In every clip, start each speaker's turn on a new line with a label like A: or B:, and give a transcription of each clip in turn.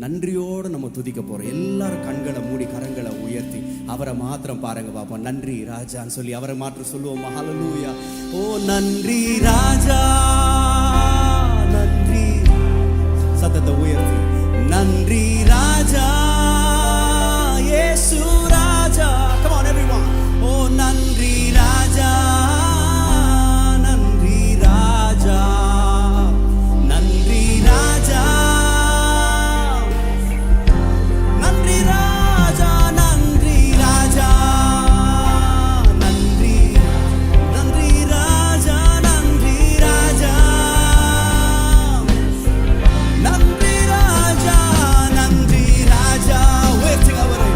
A: நன்றியோடு நம்ம துதிக்க போறோம். எல்லாரும் கண்களை மூடி கரங்களை உயர்த்தி அவரை மாத்திரம் பாருங்க பாப்போம். நன்றி ராஜான்னு சொல்லி அவரை மாத்திரம் சொல்லுவோம். ஹல்லேலூயா. ஓ நன்றி ராஜா, நன்றி. சத்தத்தை உயர்த்தி நன்றி ராஜா, இயேசு ராஜா. Come on everyone. ஓ நன்றி ராஜா, நன்றி ராஜா, நன்றி ராஜா, நன்றி ராஜா, நன்றி ராஜா, நன்றி, நன்றி ராஜா, நன்றி ராஜா, நன்றி ராஜா, நன்றி ராஜா. உயர்த்துங்க அவரை.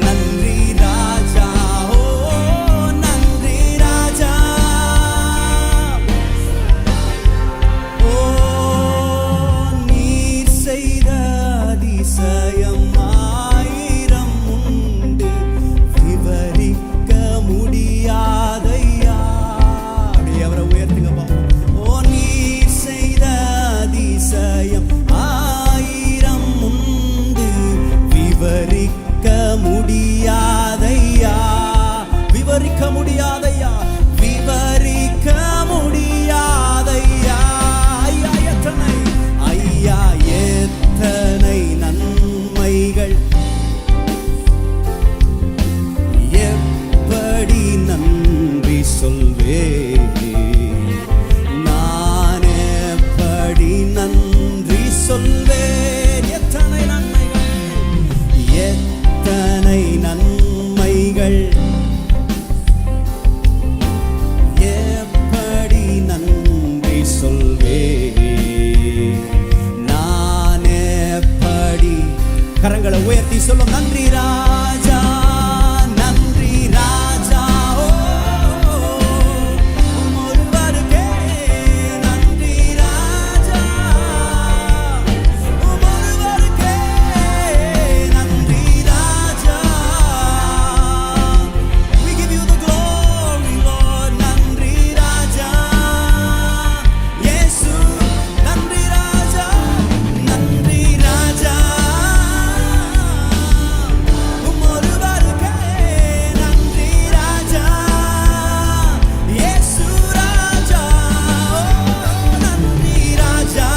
A: நன்றி ராஜா, ஓ நன்றி ராஜா, ஓ நீர் செய்த அதிசயம் ஆயிரம் உண்டு, விவரிக்க முடியாதையா. அப்படியே அவரை உயர்த்துங்க பாப்போம். ஓ நீர் செய்த அதிசயம் ஆயிரம் உண்டு, விவரிக்க முடியாதையா, விவரிக்க முடியாதையா, விவரிக்க முடியாதையா. ஐயா எத்தனை, ஐயா எத்தனை நன்மைகள், எப்படி நன்றி சொல்வேன், நான் எப்படி நன்றி சொல்வேன். எத்தனை நன்மைகள், எத்தனை நன்மைகள், எப்படி நன்றி சொல்வேன், நான் எப்படி. கரங்களை உயர்த்தி சொல்லும். நன்றி ராஜா, நன்றி ராஜா, ஓ உம் ஒருவருக்கே நன்றி ராஜா, உம் ஒருவருக்கே நன்றி ராஜா. We give you the glory, Lord. நன்றி ராஜா, இயேசு. நன்றி ராஜா, நன்றி ராஜா, உம் ஒருவருக்கே நன்றி ராஜா, இயேசு ராஜா. ஓ நன்றி ராஜா,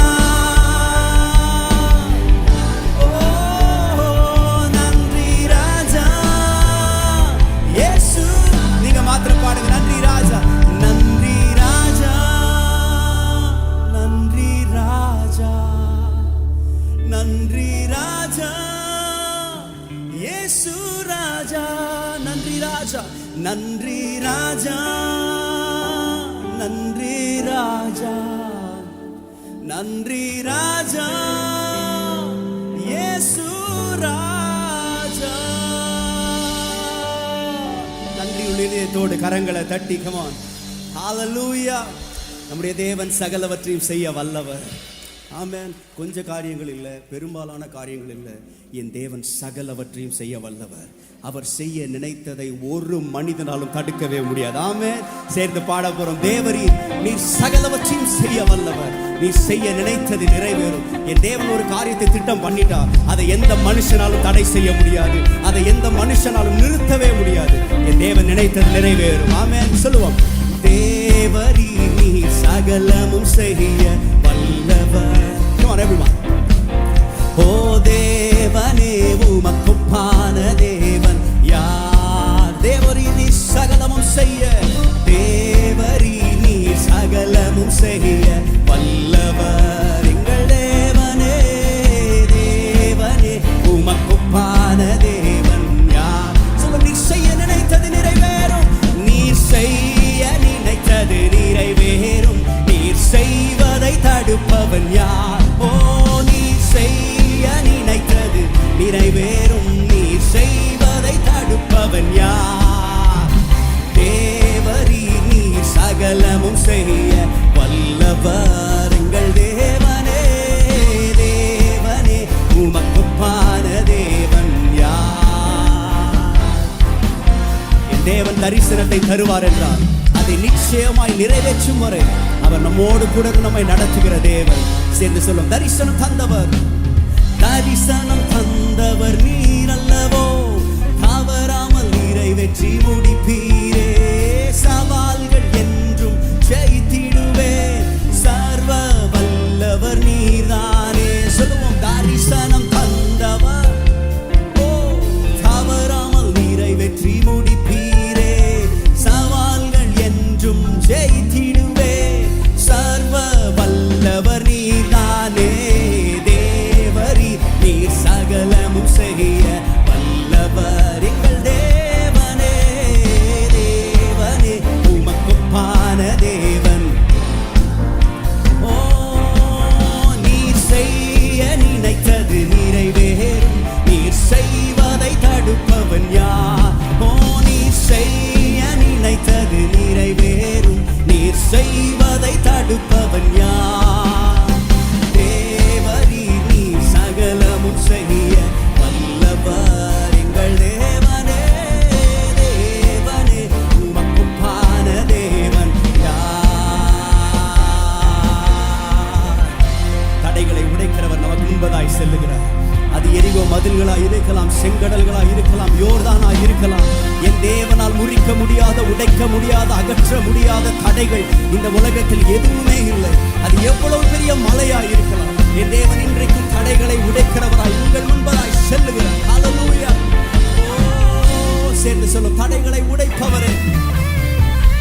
A: ஓ நன்றி ராஜா, இயேசு. நீங்க மாத்திரம் பாடுங்க. நன்றி ராஜா, நன்றி ராஜா, நன்றி ராஜா, நன்றி ராஜா, இயேசு ராஜா. நன்றி ராஜா, நன்றி ராஜா, நன்றி ராஜா, நன்றி ராஜா, இயேசு ராஜா. நன்றி உள்ளதோடு கரங்களை தட்டி come on. ஹalleluya. நம்முடைய தேவன் சகலவற்றையும் செய்ய வல்லவர். ஆமென். கொஞ்ச காரியங்கள் இல்லை, பெரும்பாலான காரியங்கள் இல்லை. என் தேவன் சகலவற்றையும் செய்ய வல்லவர். அவர் செய்ய நினைத்ததை ஒரு மனிதனாலும் தடுக்கவே முடியாது. ஆமென். சேர்ந்து பாட போறோம். தேவரீர் நீர் சகலவற்றையும் செய்ய வல்லவர். நீ செய்ய நினைத்தது நிறைவேறும். என் தேவன் ஒரு காரியத்தை திட்டம் பண்ணிட்டா அதை எந்த மனுஷனாலும் தடை செய்ய முடியாது, அதை எந்த மனுஷனாலும் நிறுத்தவே முடியாது. என் தேவன் நினைத்தது நிறைவேறும். ஆமென். சொல்லுவோம். தேவரீ நீர் சகலமும் செய்ய வல்லவர். Come on everyone. ஓ தேவனே உமக்குப்பான தேவன் யார்? தேவரீ நீர் சகலமும் செய்ய, தேவரீ நீர் சகலமும் செய்ய வல்லவர். எங்கள் தேவனே, தேவனே உமக்குப்பான தேவன் யார்? சொல்ல. நீர் செய்ய நினைத்தது நிறைவேறும், நீர் செய்ய நினைத்தது நிறைவேறும். நீர் செய்வதை தடுப்பவன் யார்? ஓ நீர் செய்ய நினைத்தது நிறைவேறும். நீர் செய்வதை தடுப்பவன் யார்? தேவரீ நீர் சகலமும் செய்ய வல்லவர். எங்கள் தேவனே, தேவனே உமக்குப்பான தேவன் யார்? என் தேவன் தரிசனத்தை தருவார் என்றார் அதை நிச்சயமாய் நிறைவேற்றும் வரை அவர் நம்மோடு கூட நம்மை நடத்துகிற தேவன். சேர்ந்து சொல்லும். தரிசனம் தந்தவர், தரிசனம் தந்தவர் நீர் அல்லவோ, தவறாமல் நிறைவேற்றி முடிப்பீரே. சவால்கள் என்றும் ஜெயித்திடுவே, சர்வ வல்லவர் நீர்தானே. சொல்லுவோம், தரிசனம் தந்தவர், ஓ தவறாமல் நிறைவேற்றி முடிப்பீரே. சவால்கள் என்றும் ஜெயித்திடுவே, சர்வ வல்லவர் நீர்தானே. தேவரி நீர் சகலமும் செய்ய வல்லவர் எங்கள் தேவனே. தேவனே உமக்குப்பான தேவன், ஓ நீர் செய்ய நினைத்தது நிறைவேறும், நீர் செய்வதை தடுப்பவன் யார்? ஓ நீர் செய்ய நினைத்தது நிறைவேறும், நீர் செய்வதை தடுப்பவன் யார்? தேவரீ நீர் சகலமும் செய்ய வல்லவர் எங்கள் தேவனே. தேவனே உமக்குப்பான தேவன் யார்? தடைகளை உடைக்கிறவர் நமக்கு முன்பதாய் செல்லுகிறார். அது எரிகோ மதில்களாய் இருக்கலாம், செங்கடல்களாய் இருக்கலாம், யோர்தானாய் இருக்கலாம். என் தேவனால் முறிக்க முடியாத, உடைக்க முடியாத, அகற்ற முடியாத தடைகள் இந்த உலகத்தில் எதுவுமே இல்லை. அது எவ்வளவு பெரிய மலையாய் இருக்கலாம், என் தேவன் இன்றைக்கும் தடைகளை உடைக்கிறவராய் உங்கள் முன்பதாய் செல்லுகிறார். ஹல்லேலூயா. சேர்ந்து சொல்லும், தடைகளை உடைப்பவரே,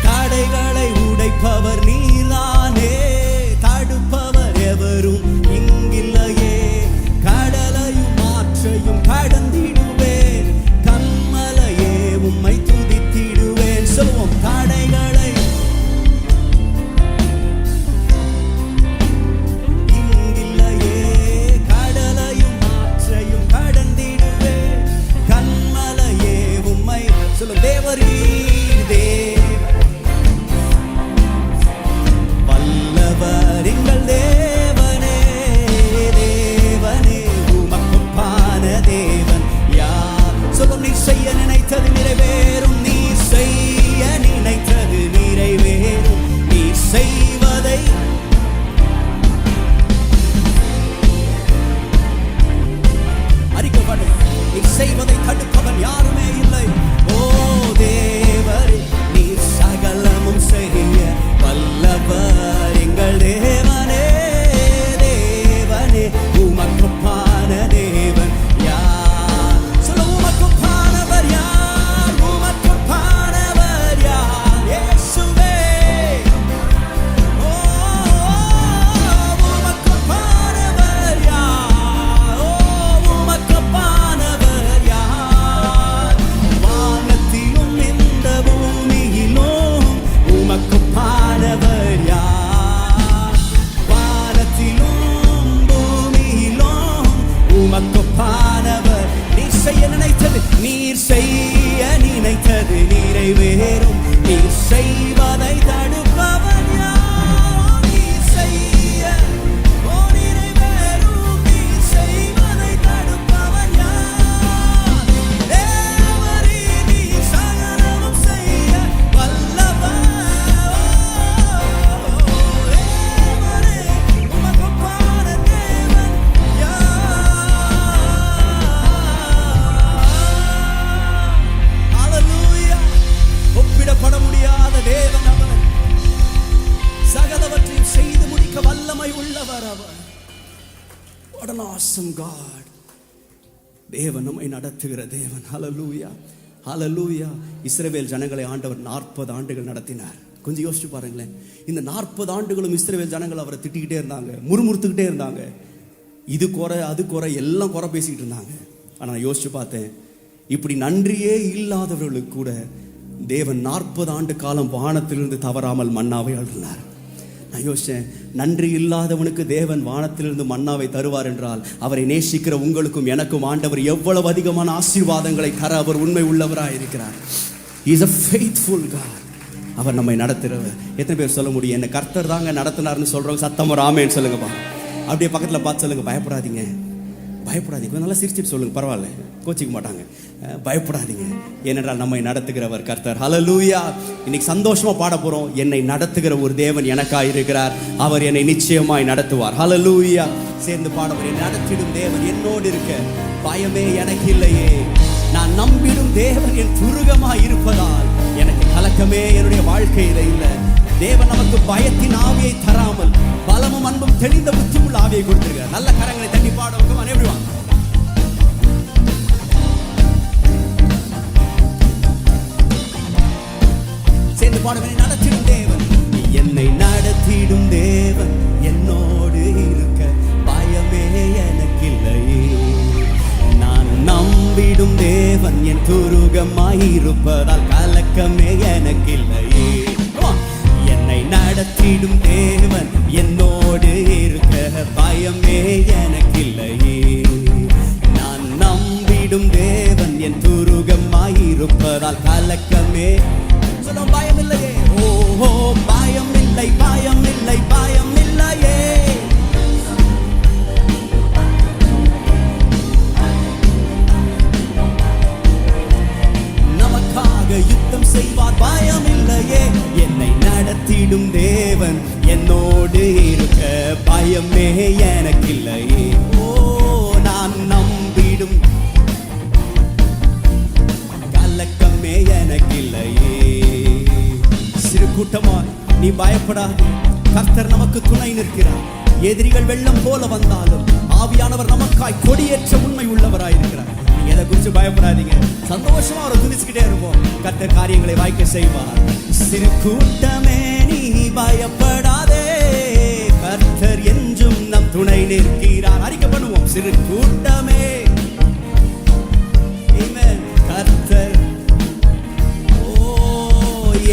A: தடைகளை உடைப்பவர் நீதானே. தடுப்பவர் எவரும் இங்கில்லையே, கடலையும் மாற்றையும் கடந்திடுவேன், கண்மலையே உம்மை துதித்திடுவேன். சொல்வோம், தடைகளை இங்கில்லையே, கடலையும் மாற்றையும் கடந்திடுவேன், கண்மலையே உம்மை. சொல்லும், தேவரீர் வல்லவர் எங்கள் தேவனே. தேவனே உமக்குப்பான தேவன் யார்? சொல்லும், நீ செய்ய நினைத்தது நிறைவேறும், நீ செய்ய நினைத்தது நிறைவேறும், நீ செய்வதை அறிக்கப்படும், நீ செய்வதை தடுப்பவன் யாருமே இல்லை. ஓ தேவரே நீர் சகலமும் செய்ய வல்லவர் எங்கள் தேவனே. தேவனே உமக்குப்பான தேவன் யார்? சொல்ல, உமக்குப்பானவர் யார்? உமக்குப்பானவர் யார்? இயேசுவே. ஓ உமக்குப்பானவர் யார்? ஓ உமக்குப்பானவர் யார்? வானத்திலும் இந்த பூமியிலும் உமக்குப்பானவர் யார்? வானத்திலும் பூமியிலும் உமக்குப்பானவர். நீர் செய்ய நினைத்தது, நீர் செய்ய நினைத்தது நிறைவேறும், நீர் செய்வதை தடுப்பவன் யார்? நீர் செய்ய நிறைவேறும், நீர் செய்வதை தடுப்பவன் யார்? தேவரீ நீர் சகலமும் செய்ய வல்லவர். தேவரே உமக்குப்பான தேவன் யார்? ஹல்லேலூயா. ஒப்பிடப்பட முடியாத தேவன் அவர், சகலவற்றையும் செய்து முடிக்க வல்லமை உள்ளவர் அவர். What an awesome God. தேவன் நம்மை நடத்துகிற தேவன். ஹல்லேலூயா, ஹல்லேலூயா. இஸ்ரவேல் ஜனங்களை ஆண்டவர் 40 ஆண்டுகள் நடத்தினார். கொஞ்சம் யோசிச்சு பாருங்களேன், இந்த 40 ஆண்டுகளும் இஸ்ரவேல் ஜனங்கள் அவரை திட்டிக்கிட்டே இருந்தாங்க, முறுமுறுத்துக்கிட்டே இருந்தாங்க, இது குறை அது குறை எல்லாம் குறை பேசிக்கிட்டு இருந்தாங்க. ஆனால் யோசிச்சு பார்த்தேன், இப்படி நன்றியே இல்லாதவர்களுக்கு கூட தேவன் 40 ஆண்டு காலம் வானத்திலிருந்து தவறாமல் மன்னாவை அருளினார். நான் யோசிச்சேன், நன்றி இல்லாதவனுக்கு தேவன் வானத்திலிருந்து மன்னாவை தருவார் என்றால், அவரை நேசிக்கிற உங்களுக்கும் எனக்கும் ஆண்டவர் எவ்வளவு அதிகமான ஆசீர்வாதங்களை தர அவர் உண்மை உள்ளவராக இருக்கிறார். He is a faithful God. அவர் நம்மை நடத்துகிறவர். எத்தனை பேர் சொல்ல முடியும், என்னை கர்த்தர் தாங்க நடத்தினார்னு சொல்றவங்க சத்தம் ராமேன்னு சொல்லுங்கப்பா. அப்படியே பக்கத்தில் பார்த்து சொல்லுங்க, பயப்படாதீங்க, பயப்படாதீங்க. கொஞ்சம் நல்லா சிரிச்சிட்டு சொல்லுங்க, பரவாயில்ல, கோச்சிக்க மாட்டாங்க. பயப்படாதீங்க, ஏனென்றால் நம்மை நடத்துகிறவர் கர்த்தர். ஹல்லேலூயா. இன்னைக்கு சந்தோஷமா பாட போறோம். என்னை நடத்துகிற ஒரு தேவன் எனக்காய் இருக்கிறார், அவர் என்னை நிச்சயமாய் நடத்துவார். ஹல்லேலூயா. சேர்ந்து பாடவர். நடத்திடும் தேவன் என்னோடு இருக்க பயமே எனக்கு இல்லையே. நான் நம்பிடும் தேவன் என் துருகமாய் இருப்பதால் எனக்கு கலக்கமே என்னுடைய வாழ்க்கையில இல்லை. தேவன் நமக்கு பயத்தின் ஆவியை தராமல் பலமும் அன்பும் தெளிந்த புத்தியுள்ள ஆவியை கொடுத்திருக்கிறார். நல்ல கரங்களை தட்டி பாடவும் அனைவரும் சேர்ந்து பாடவனை. நடத்திடும் தேவன் என்னை நடத்திடும் தேவன் என்னோடு இருக்க பயமே எனக்கில்லையே. நான் நம்பிடும் தேவன் என் துருகமாயிருப்பதால் கலக்கமே எனக்கில்லையே. என்னை நடத்திடும் தேவன் என்னோடு இருக்க பயமே எனக்கில்லையே. நான் நம்பிடும் தேவன் என் துருகமாயிருப்பதால் கலக்கமே சொல்லும் பயம் இல்லையே. ஓஹோ பயம் இல்லை, பயம் இல்லை, பயம் இல்லையே. நமக்காக யுத்தம் செய்வார் பயம் இல்லையே. என்னை நடத்திடும் தேவன் என்னோடு இருக்க பயமே எனக்கில்லையே. ஓ நான் நம்பிடும் கலக்கமே எனக்கில்லையே. சிறு கூட்டமாய் நீ பயப்படாது, கர்த்தர் நமக்கு துணை நிற்கிறார். எதிரிகள் வெள்ளம் போல வந்தாலும் ஆவியானவர் நமக்காய் கொடியேற்ற உண்மை உள்ளவராயிருக்கிறார். நீங்க எதை குறித்து பயப்படாதீங்க, சந்தோஷமா அவரை துதிச்சுக்கிட்டே இருப்போம். கர்த்தர் காரியங்களை வாய்க்க செய்வார். சிறு கூட்டமே நீ பயப்படாதே, கர்த்தர் என்றும் நம் துணை நிற்கிறார். அறிக்கை பண்ணுவோம். சிறு கூட்டமே கர்த்தர்.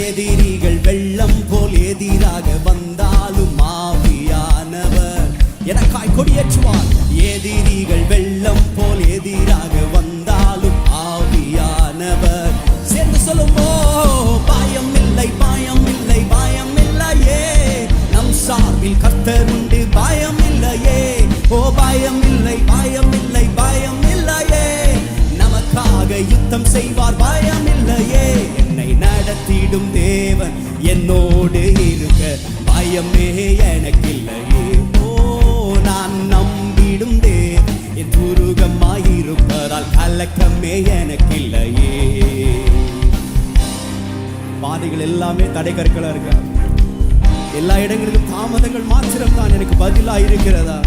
A: எதிரிகள் வெள்ளம் போல் எதிராக வந்தாலும் ஆவியானவர் எனக்காய் கொடியேற்றுவார். எதிரிகள் வெள்ளம் போல் எதிராக வந்தாலும் ஆவியானவர் சேர்ந்து சொல்லுமோ பயம் இல்லை, பயம் இல்லை, பயம் இல்லையே. நம் சார்பில் கர்த்தர் உண்டு பயம் இல்லையே. ஓ பயம் இல்லை, பயம் இல்லை, பயம் இல்லையே. நமக்காக யுத்தம் செய்வார் பயம் இல்லையே. என்னை நடத்திடும் தேவன் என்னோடு இருக்க பயமே எனக்கில்லையே. ஓ நான் நம்பிடும் தேவன் என் துருகமாயிருப்பதால் கலக்கமே எனக்கில்லையே. பாதைகள் எல்லாமே தடை கற்களா இருக்கா? எல்லா இடங்களிலும் தாமதங்கள் மாத்திரம் தான் எனக்கு பதிலா இருக்கிறதா?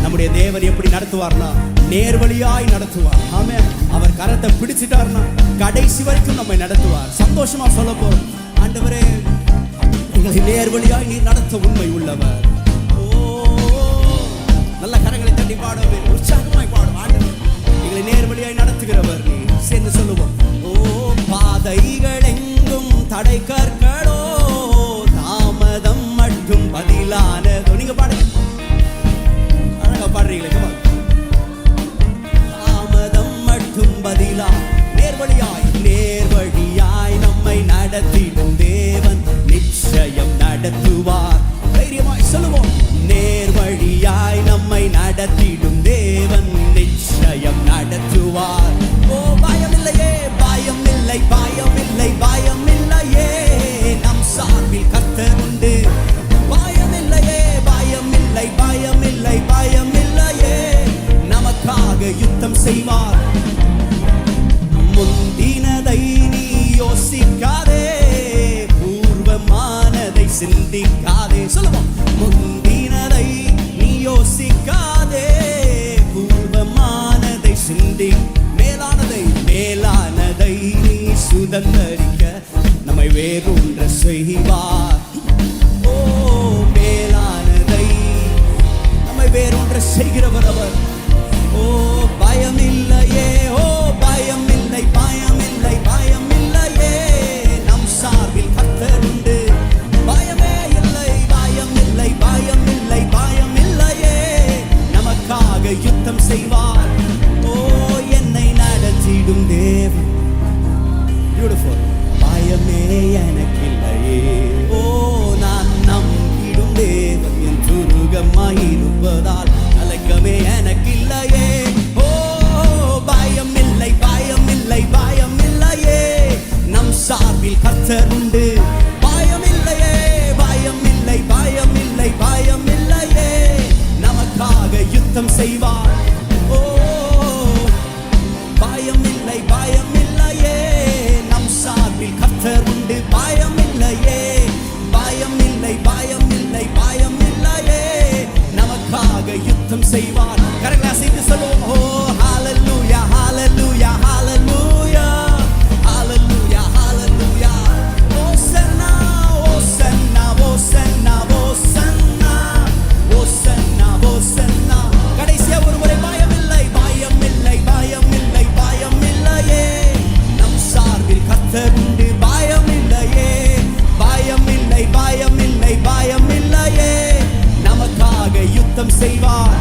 A: நம்முடைய தேவன் எப்படி நடத்துவார்னா நேர்வழியாய் நடத்துவார். ஆமென். அவர் கரத்தை பிடிச்சிட்டார்னா கடைசி வரைக்கும் நம்மை நடத்துவார். சந்தோஷமா சொல்ல போறோம், ஆண்டவரே எங்களை நேர்வழியாய் நீர் நடத்த உண்மை உள்ளவர். ஓ நல்ல கரங்களை தட்டி பாடுவே, உற்சாகமாய் பாடும். ஆண்டவரே எங்களை நேர்வழியாய் நடத்துகிறவர் நீ. சேர்ந்து சொல்லுவோம். ஓ பாதைகள் எங்கும் தடை கற்களோ, தாமதம் மட்டும் பதிலானதோ. நீங்க பாடுங்க, அழகா பாடுறீங்களே. தாமதம் மட்டும் பதிலா நேர்வழியாய், நேர்வழியாய் நம்மை நடத்திடும் தேவன் நிச்சயம் நடத்துவார். தைரியமாய் சொல்லுவோம். நேர்வழியாய் நம்மை நடத்திடும் தேவன் நிச்சயம் நடத்துவார். ஓ பயம் இல்லையே, பயம் இல்லை, பயம் இல்லை, பயம் இல்லையே. நம் சார்பில் கர்த்தர் உண்டு பயம் இல்லையே. பயம் இல்லை, பயம் இல்லை, பயம் இல்லையே. நமக்காக யுத்தம் செய்வார். முந்தினதை நீ யோசிக்காதே, பூர்வமானதை சிந்திக்காதே. சொல்லுவோம். முந்தினதை நீ யோசிக்காதே, பூர்வமானதை சிந்தி. மேலானதை, மேலானதை நீ சுதந்தரிக்க நம்மை வேறொன்ற செய்வார். ஓ மேலானதை நம்மை வேறொன்ற செய்கிறவர் அவர். ஓ பயம் இல்லையே, ஓ பயம் இல்லை, பயம் இல்லை, பயம் இல்லையே. நம் சார்பில் கர்த்தர் உண்டு பயமே இல்லை, பயம் இல்லை, பயம் இல்லை, பயம் இல்லையே. நமக்காக யுத்தம் செய்வார். ஓ என்னை நடத்திடும் தேவன். பியூட்டிஃபுல். பயமே எனக்கில்லையே. ஓ நான் நம்பிடும் தேவன் என் துருகமாயிருப்பதால் கலக்கமே எனக்கில்லையே. ஓ பயம் இல்லை, பயம் இல்லை, பயம் இல்லையே. நம் சார்பில் கர்த்தர் உண்டு பயம் இல்லையே. பயம் இல்லை, பயம் இல்லை, பயம் இல்லையே. நமக்காக யுத்தம் செய்வார். ஓ பயமில்லை பயமில்லையே, நம் சார்பில் கர்த்தர் உண்டு. பயமில்லையே பயமில்லை பயமில்லை பயமில்லையே, நமக்காக யுத்தம் செய்வார். கரங்களை அசைத்து சொல்லுவோம். ஓ ஹalleluya hallelujah hallelujah hallelujah hallelujah. ஓசன்னா ஓசன்னா ஓசன்னா ஓசன்னா ஓசன்னா ஓசன்னா. கடைசியா ஒரு முறை பயமில்லை பயமில்லை பயமில்லை பயமில்லையே, நம் சார்பில் கர்த்தர் உண்டு. பயமில்லையே பயமில்லை பயமில்லை பயமில்லையே, நமக்காக யுத்தம் செய்வார்.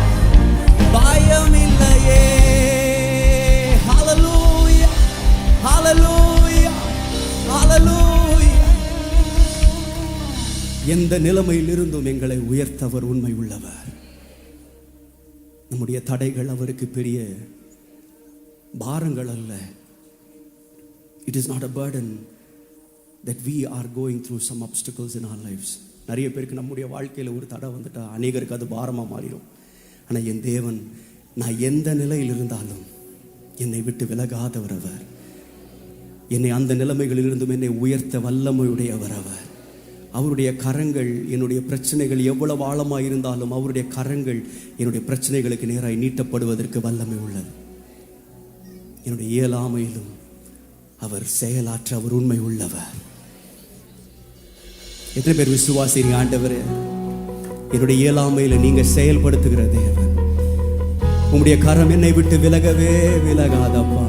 A: பயமில்லையே. ஹalleluya ஹalleluya ஹalleluya. எந்த நிலைமையில் இருந்தும் எங்களை உயர்த்தவர் உண்மை உள்ளவர். நம்முடைய தடைகள் அவருக்கு பெரிய பாரங்கள் அல்ல. It is not a burden that we are going through some obstacles in our lives. நிறைய பேருக்கு நம்முடைய வாழ்க்கையில் ஒரு தடை வந்துட்டா அநேகருக்கு அது பாரமாக மாறிடும். ஆனால் என் தேவன், நான் எந்த நிலையில் இருந்தாலும் என்னை விட்டு விலகாதவர் அவர். என்னை அந்த நிலைமைகளிலிருந்தும் என்னை உயர்த்த வல்லமையுடையவர் அவர். அவருடைய கரங்கள் என்னுடைய பிரச்சனைகள் எவ்வளவு ஆழமாக இருந்தாலும் அவருடைய கரங்கள் என்னுடைய பிரச்சனைகளுக்கு நேராக நீட்டப்படுவதற்கு வல்லமை உள்ளது. என்னுடைய இயலாமையிலும் அவர் செயலாற்ற அவர் உண்மை உள்ளவர். எத்தனை பேர் விசுவாசிங்க? ஆண்டவரே, என்னுடைய இயலாமையில நீங்க செயல்படுத்துகிற தேவன், உங்களுடைய கரம் என்னை விட்டு விலகவே விலகாதப்பா.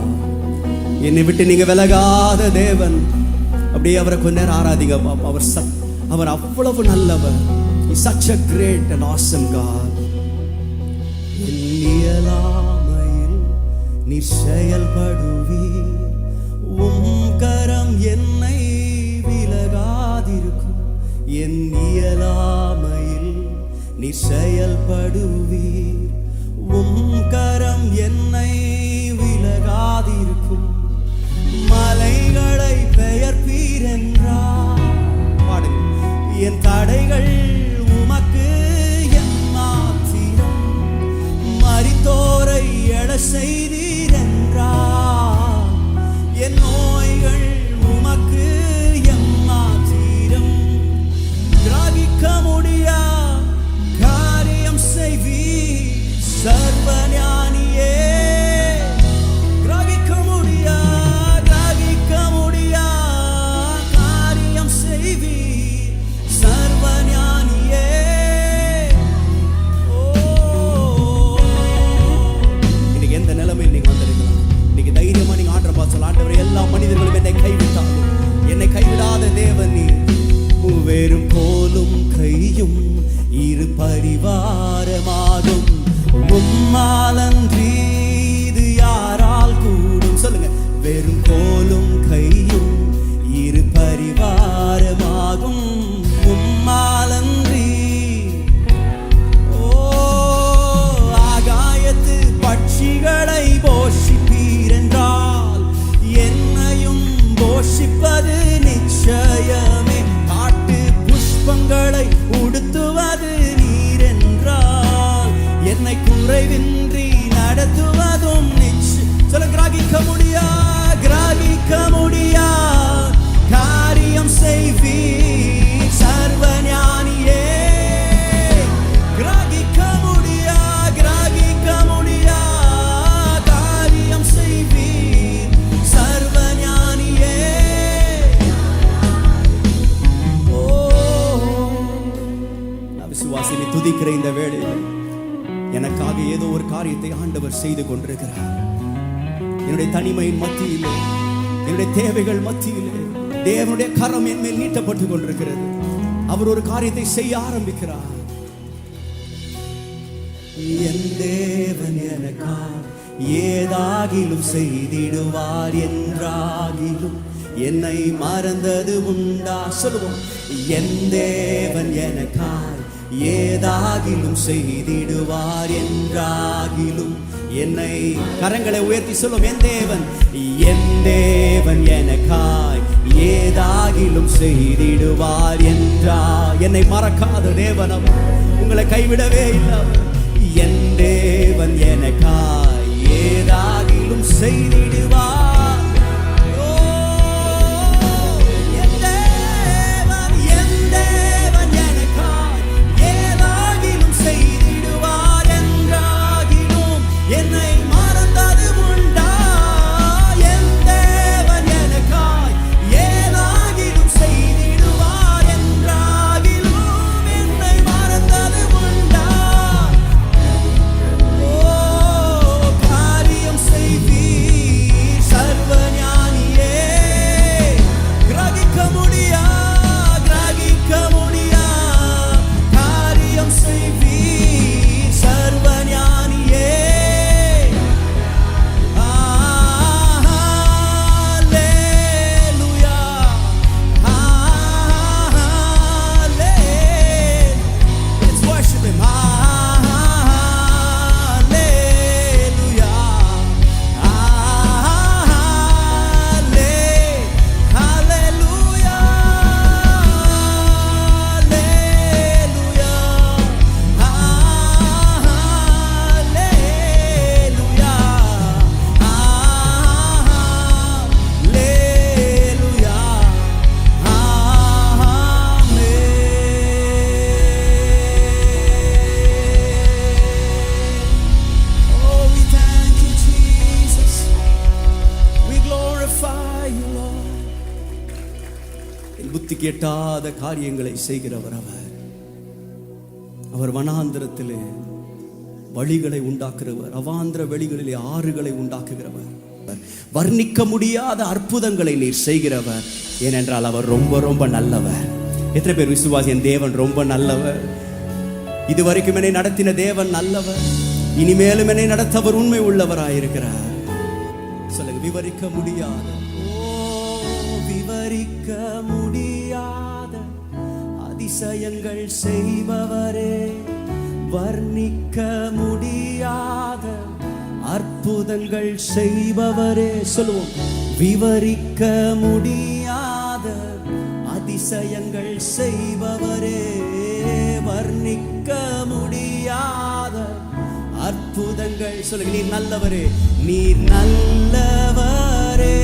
A: என்னை விட்டு நீங்க விலகாத தேவன். அப்படியே அவரை கொஞ்ச நேரம் ஆராதிங்க. அவர் அவ்வளவு நல்லவர். He's such a great and awesome God. என் இயலாமையில் நீ செயல்படுவீர், உம் கரம் என்னை விலகாதிருக்கும். என் இயலாமையில் நீ செயல்படுவீர், உம் கரம் என்னை விலகாதிருக்கும். மலைகளை பெயர்ப்பீர் என்றார். என் தடைகள் உமக்கு எம்மாத்திரம், மரித்தோரை எழ செய்தீர் என்றார். என் நோய்கள் உமக்கு எம்மாத்திரம், கிரகிக்க முடியா காரியம் செய்வீர் சர்வஞானியே. கிரகிக்க முடியா காரியம் செய்வீர் சர்வஞானியே. இன்னைக்கு எந்த நிலைமையில் நீங்க வந்திருக்கலாம், இன்னைக்கு தைரியமா நீங்க ஆண்டவரை பார்த்து, ஆண்டவரே, எல்லா மனிதர்களும் என்னை கைவிட்டாலும் என்னை கைவிடாத தேவன் நீ. வெறும் கோலும் கையும் இரு பரிவாரமாகும், உம்மாலன்றி இது யாரால் கூடும்? சொல்லுங்க. வெறும் கோலும் கையும் இரு பரிவாரமாகும், உம்மாலன்றி. ஓ ஆகாயத்து பட்சிகளை போஷிப்பீர் என்றால் என்னையும் போஷிப்பது நிச்சயமே. காட்டு புஷ்பங்களை உடுத்துவது நீர் என்றால் என்னை குறைவின்றி நடத்துவதும் நிச்சயம். சொல்ல. கிரகிக்க முடியா காரியம் செய்வீர் சர்வஞானியே. கிரகிக்க முடியா காரியம் செய்வீர் சர்வஞானியே. ஓ நான் விசுவாசியை துதிக்கிற இந்த வேளையில் எனக்காக ஏதோ ஒரு காரியத்தை ஆண்டவர் செய்து கொண்டிருக்கிறார். என்னுடைய தனிமையின் மத்தியிலே, என்னுடைய தேவைகள் மத்தியிலே தேவனுடைய கரம் என் மேல் நீட்டப்பட்டு கொண்டிருக்கிறது. அவர் ஒரு காரியத்தை செய்ய ஆரம்பிக்கிறார். என் தேவன் எனக்காக ஏதாகிலும் செய்திடுவார் என்றாகிலும் என்னை மறந்தது உண்டா? சொல்லுவோம். என் தேவன் எனக்காக ஏதாகிலும் செய்திடுவார் என்றாகிலும் என்னை. கரங்களை உயர்த்தி சொல்லும். என் தேவன் எனக்காய் ஏதாகிலும் செய்திடுவார் என்றார். என்னை மறக்காத தேவன், உங்களை கைவிடவே இல்லை. என் தேவன் எனக்காய் ஏதாகிலும் செய்திடுவார். புத்தி கேட்டாத காரியங்களை செய்கிறவர் அவர் வனாந்திரத்திலே வழிகளை உண்டாக்குகிறவர், அவாந்திர வெளிகளிலே ஆறுகளை உண்டாக்குகிறவர், வர்ணிக்க முடியாத அற்புதங்களை நீர் செய்கிறவர். ஏனென்றால் அவர் ரொம்ப ரொம்ப நல்லவர். எத்தனை பேர் விசுவாசி என் தேவன் ரொம்ப நல்லவர், இதுவரைக்கும் என்னை நடத்தின தேவன் நல்லவர், இனிமேலும் என்னை நடத்தவர் உண்மை உள்ளவராயிருக்கிறார். சொல்லுங்க, விவரிக்க முடியாத, விவரிக்க முடியாத அதிசயங்கள் செய்பவரே, வர்ணிக்க முடியாத அற்புதங்கள் செய்பவரே. சொல்லுவோம், விவரிக்க முடியாத அதிசயங்கள் செய்பவரே, வர்ணிக்க முடியாத அற்புதங்கள். சொல்லுங்க, நீர் நல்லவரே, நீர் நல்லவரே,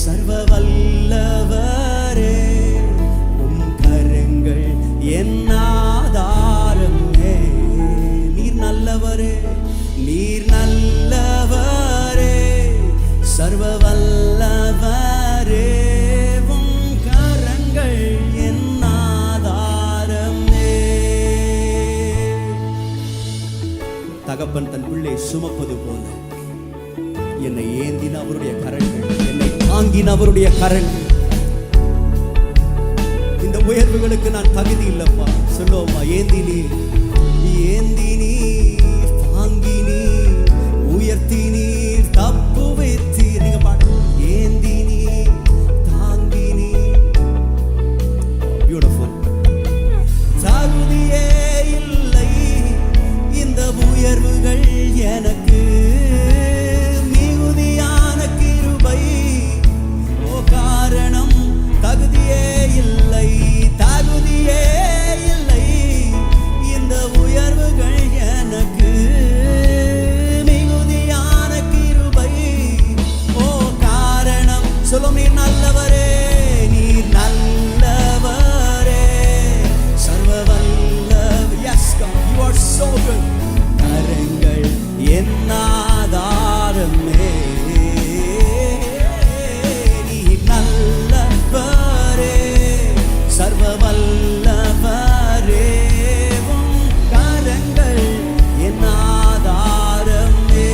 A: சர்வ வல்லவரே, உம் கரங்கள் என் ஆதாரமே. நீர் நல்லவரே, நீர் நல்லவரே, சர்வ வல்லவரே, உம் கரங்கள் என் ஆதாரமே. தகப்பன் தன் பிள்ளை சுமப்பது போல என்னை ஏந்தின அவருடைய கரங்கள், என்னை தாங்கின அவருடைய கரங்கள். இந்த உயர்வுகளுக்கு நான் தகுதி இல்லப்பா. சொல்லுவோமா, ஏந்தினி ஏந்தினி தாங்கினி உயர்த்தினி தப்பு வைத்தி. நீங்க பாடு, ஏந்தினி தாங்கினி. பியூட்டிஃபுல். தகுதியே இல்லை இந்த உயர்வுகள் எனக்கு, மிகுதியான கிருபை. ஓ காரணம், தகுதியே இல்லை, தகுதியே இல்லை இந்த உயர்வுகள் எனக்கு, மிகுதியான கிருபை. ஓ காரணம். சொல்லும், நீர் நல்லவரே, நீர் நல்லவரே, சர்வ வல்லவர். Yes God, you are so good. கரங்கள் என் ஆதாரமே, நீர் நல்லவரே, சர்வ வல்லவரே, உம் கரங்கள் என் ஆதாரமே.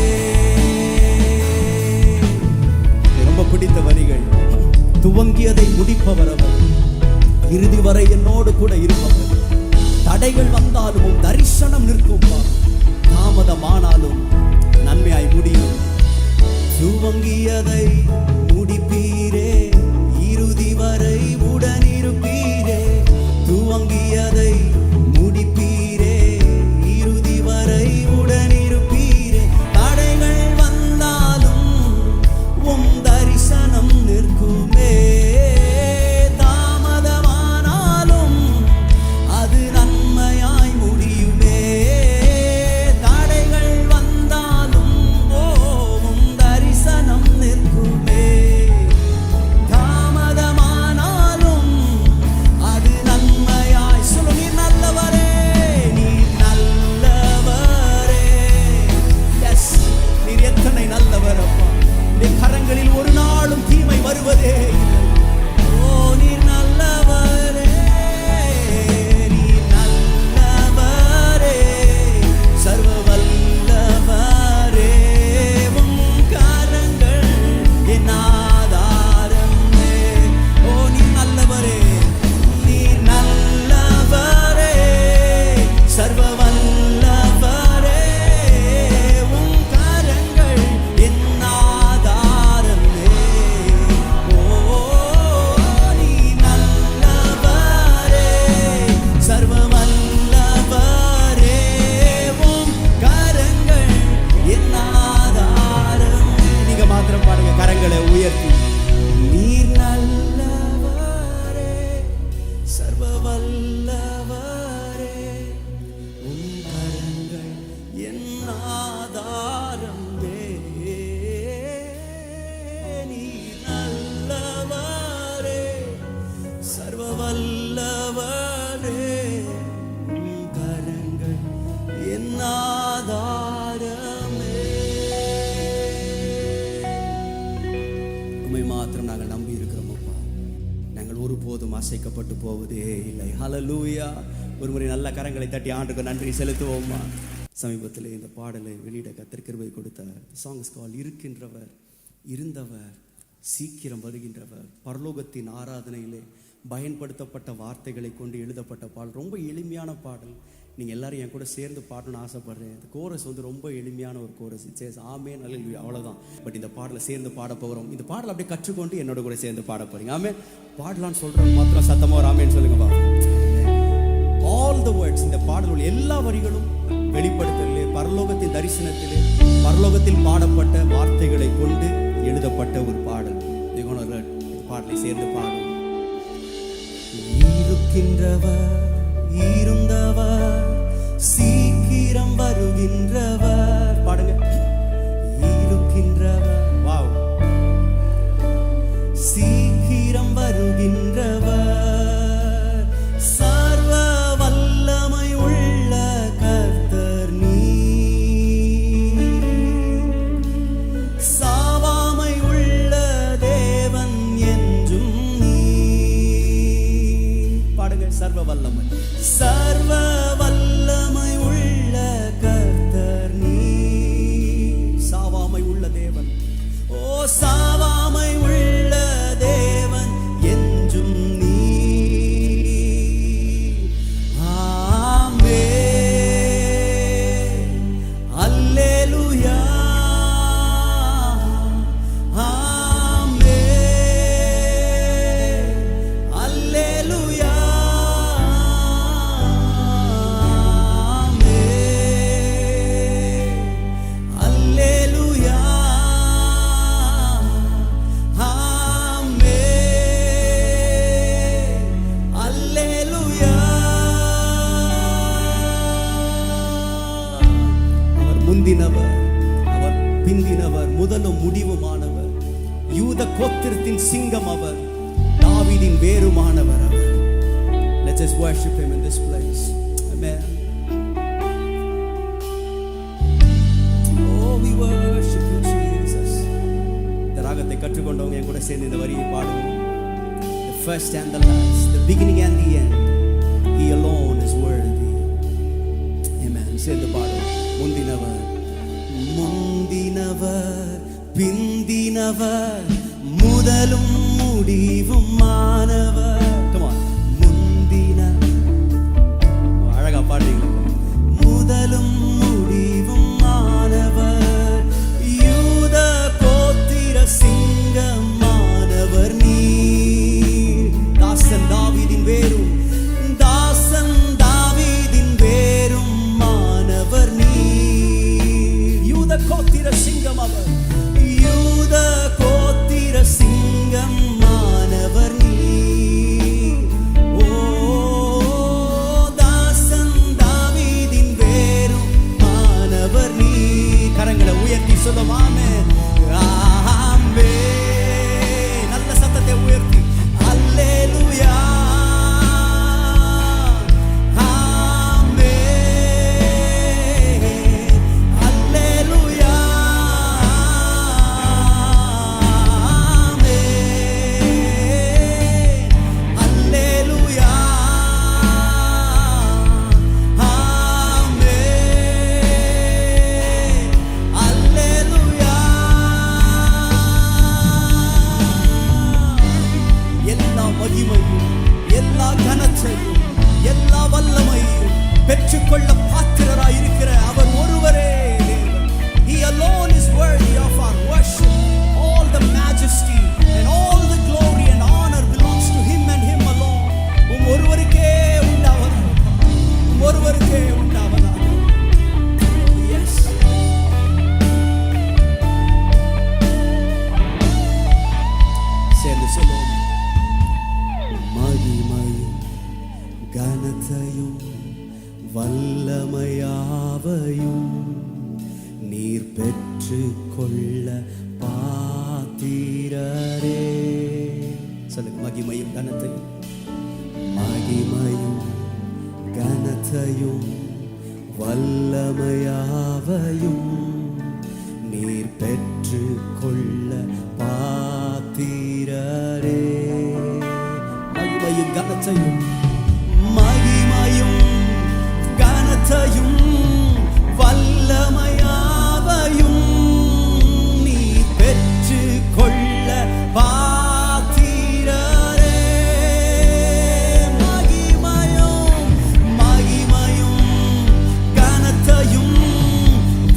A: ரொம்ப பிடித்த வரிகள். துவங்கியதை முடிப்பவர் அவர், இறுதி வரை என்னோடு கூட இருப்பவர். தடைகள் வந்தாலும் தரிசனம் நிற்கும், தாமதமானாலும் நன்மையாய் முடியும். துவங்கியதை முடிப்பீரே, இறுதி வரை உடனிருப்பீரே. துவங்கியதை முடிப்பீரே, இறுதி வரை உடனிருப்பீரே. தடைகள் வந்தாலும் உம் தரிசனம் நிற்குமே, தாமதமானாலும் அது நன்மையாய் முடியுமே. என் ஆதாரமே, நீ நல்லவரே, சர்வ வல்லவரே, உம் கரங்கள் என் ஆதாரமே. உம்மை மாத்திரம் நாங்கள் நம்பி இருக்கிறோம் அப்பா. நாங்கள் ஒருபோதும் அசைக்கப்பட்டு போவதே இல்லை. ஹல்லேலூயா. ஒரு முறை நல்ல கரங்களை தட்டி ஆண்டுக்கு நன்றி செலுத்துவோம்மா. சமீபத்தில் இந்த பாடலை வெளியிட கர்த்தர் கிருபை கொடுத்தார். சாங் இஸ் கால்ட் இருக்கின்றவர், இருந்தவர், சீக்கிரம் வருகின்றவர். பரலோகத்தின் ஆராதனையிலே பயன்படுத்தப்பட்ட வார்த்தைகளை கொண்டு எழுதப்பட்ட பாடல். ரொம்ப எளிமையான பாடல். நீங்கள் எல்லாரும் என் கூட சேர்ந்து பாடணும்னு ஆசைப்படுறேன். இந்த கோரஸ் ரொம்ப எளிமையான ஒரு கோரஸ். இட்ஸ் ஆமென் அல்லேலூயா, அவ்வளோதான். பட் இந்த பாடலை சேர்ந்து பாட போகிறோம். இந்த பாடலை அப்படியே கற்றுக்கொண்டு என்னோட கூட சேர்ந்து பாட போகிறீங்க. ஆமென். பாடலான்னு சொல்கிறவங்க மாத்திரம் சத்தமாக ஒரு ஆமென் சொல்லுங்க பாப்பா. ஆல் த வேர்ட்ஸ், இந்த பாடல் எல்லா வரிகளும் வெளிப்படுத்தலே, பரலோகத்தின் தரிசனத்திலே, பரலோகத்தில் பாடப்பட்ட வார்த்தைகளை கொண்டு எழுதப்பட்ட ஒரு பாடல். இந்த பாடலை சேர்ந்து பாடும். இருக்கின்றவர், இருந்தவர், சீக்கிரம் வருகின்றவர். பாடுங்க. இருக்கின்றவர், வாவ், சீக்கிரம் வருகின்றவர், சர்வ வல்லமை உள்ள கர்த்தர் நீர், சாவாமை உள்ள தேவன் என்றும் நீர். பாடுங்க. சர்வ வல்லமை, சர்வ வல்லமை உள்ள கர்த்தர் நீர், சாவாமை உள்ள தேவன். ஓ, சாவாமை உள்ள தேவன் என்றும் நீர். ஆமென் அல்லேலூயா, ஆமென் அல்லேலூயா, அல்லேலூயா, அல்லேலூயா. அவர் முந்தினவர், அவர் பிந்தினவர், முதலும் முடிவுமானவர், யூத கோத்திரத்தின் சிங்கம் அவர், தாவீதின் வேருமானவர் அவர். Let's just worship him in this place. Amen. Oh, we worship you, Jesus. இந்த ராகத்தை கற்றுக்கொண்டவங்க என் கூட சேர்ந்து இந்த வரியை பாடுவோம். The first and the last, the beginning and the end, he alone is worthy. Amen. சேர்ந்து பாடுவோம். முந்தினவர், முந்தினவர், பிந்தினவர், முதலும் முடிவும் மானவர். Come on. முந்தின, அழகா பாடுறீங்க. முதலும் முடிவும் மானவர், யூத கோத்திர சிங்கம் மானவர் நீர், தாசன் தாவீதின் வேரும், தாசன் தாவீதின் வேரும் மானவர் நீர். யூத கோத்திர சிங்கம் அவர், யூத கோத்திர சிங்கம் மானவர் நீர். ஓ, தாசன் தாவீதின் வேரும் மானவர் நீர். கரங்களை உயர்த்தி சொல்லும். ஆமென், ஆமென். நல்ல சத்தத்தை உயர்த்தி அல்லேலூயா, ஆமென் அல்லேலூயா, ஆமென் அல்லேலூயா, ஆமென் அல்லேலூயா. பெற்று கொள்ள பாத்திரரே. சொல்லுங்க, மகிமையும் கனத்தையும், மகிமையும் கனத்தையும் வல்லமையாவையும் நீர் பெற்று கொள்ள பாத்திரரே. மகிமையும் கனத்தையும், மகிமையும் கனத்தையும் வல்லமையாவையும் நீர் பெற்று கொள்ள பாத்திரரே. மகிமையும் மகிமையும் கனத்தையும்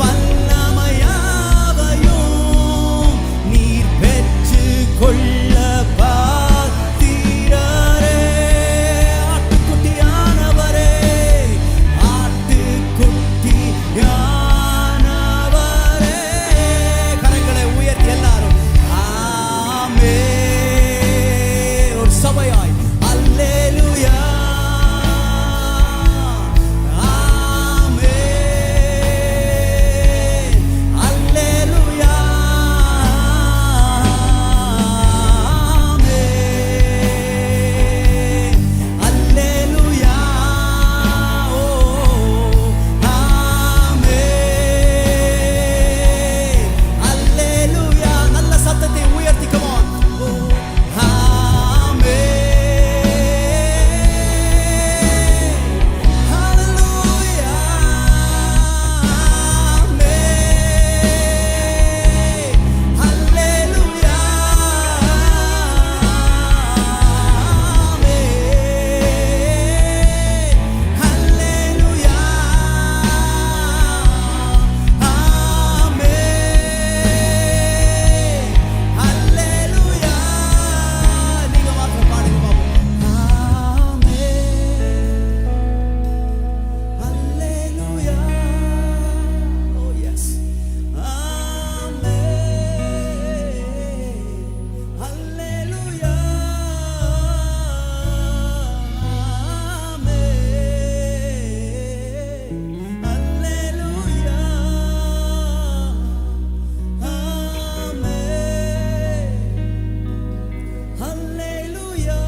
A: வல்லமையாவையும் நீர் பெற்று கொள்ள பாத்திரரே. ஆட்டுக்குட்டியானவரே, ஆட்டுக்குட்டியானவரே. கரங்களை உயர்த்தி எல்லாரும் ஆமே. ஒரு சபையாய் அல்லேலூயா, ஆமே, அல்லேலூயா, ஆமே, அல்லேலூயா, ஓ ஆமே, அல்லேலூயா. நல்ல சத்தத்தை உயர்த்தி, come on. ஓ ஆமே, ஹalleluya, ஆமே, அல்லேலூயா, ஆமே, அல்லேலூயா, ஆமே, அல்லேலூயா. நீங்க மாத்திரம் பாடுங்க பாப்போம். ஆமே, அல்லேலூயா, ஓ எஸ், ஆமே, அல்லேலூயா, ஆமே, அல்லேலூயா, ஆமே, அல்லேலூயா.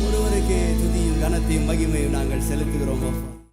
A: ஒருவருக்கே துதியும் கனத்தையும் மகிமையும் நாங்கள் செலுத்துகிறோம் அப்பா.